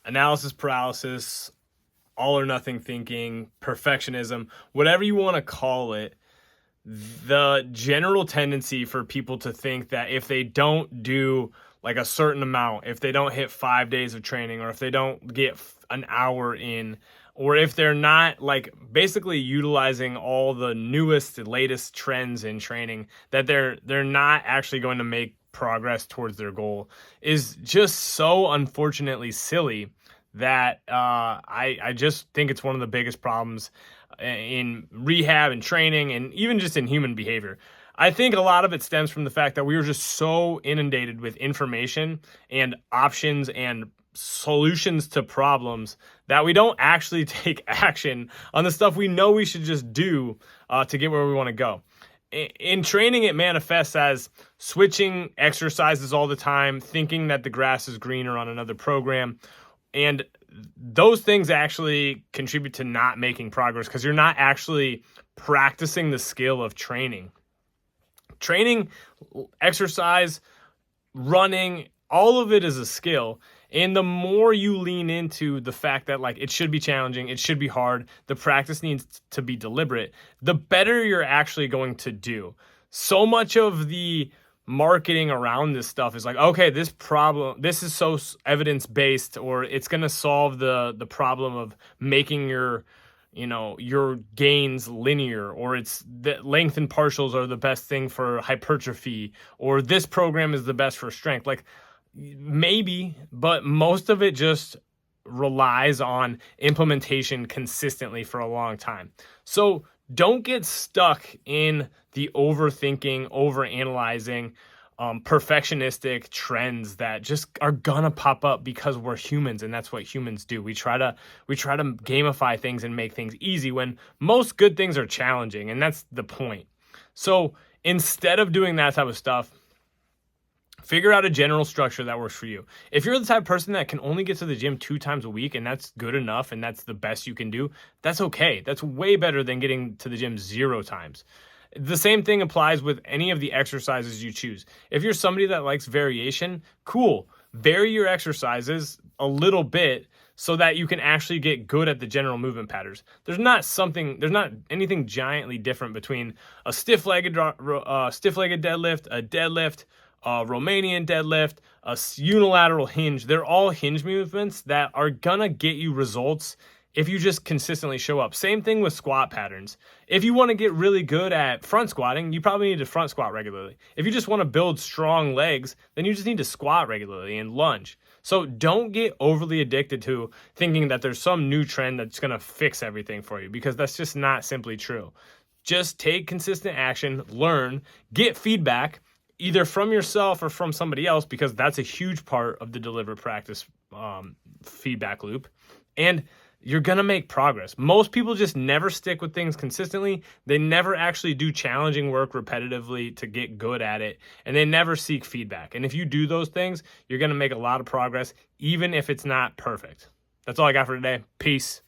analysis paralysis, all or nothing thinking, perfectionism, whatever you want to call it, the general tendency for people to think that if they don't do like a certain amount, if they don't hit 5 days of training, or if they don't get an hour in, or if they're not like basically utilizing all the newest, latest trends in training, that they're not actually going to make progress towards their goal, is just so unfortunately silly that I just think it's one of the biggest problems in rehab and training and even just in human behavior. I think a lot of it stems from the fact that we were just so inundated with information and options and solutions to problems that we don't actually take action on the stuff we know we should just do to get where we want to go. In training, it manifests as switching exercises all the time, thinking that the grass is greener on another program. And those things actually contribute to not making progress because you're not actually practicing the skill of training. Training, exercise, running, all of it is a skill. And the more you lean into the fact that like it should be challenging, it should be hard, the practice needs to be deliberate, the better you're actually going to do. So much of the marketing around this stuff is like, okay, this is so evidence-based, or it's going to solve the problem of making your gains linear, or it's the length and partials are the best thing for hypertrophy, or this program is the best for strength. Like maybe, but most of it just relies on implementation consistently for a long time. So don't get stuck in the overthinking, overanalyzing, perfectionistic trends that just are gonna pop up because we're humans and that's what humans do. We try to gamify things and make things easy when most good things are challenging, and that's the point. So instead of doing that type of stuff, figure out a general structure that works for you. If you're the type of person that can only get to the gym 2 times a week and that's good enough and that's the best you can do, that's okay. That's way better than getting to the gym 0 times. The same thing applies with any of the exercises you choose. If you're somebody that likes variation, cool. Vary your exercises a little bit so that you can actually get good at the general movement patterns. There's not anything giantly different between a stiff-legged deadlift, a deadlift, a Romanian deadlift, a unilateral hinge. They're all hinge movements that are gonna get you results if you just consistently show up. Same thing with squat patterns. If you want to get really good at front squatting, you probably need to front squat regularly. If you just want to build strong legs, then you just need to squat regularly and lunge. So don't get overly addicted to thinking that there's some new trend that's going to fix everything for you, because that's just not simply true. Just take consistent action, learn, get feedback, either from yourself or from somebody else, because that's a huge part of the deliberate practice feedback loop. And you're going to make progress. Most people just never stick with things consistently. They never actually do challenging work repetitively to get good at it, and they never seek feedback. And if you do those things, you're going to make a lot of progress, even if it's not perfect. That's all I got for today. Peace.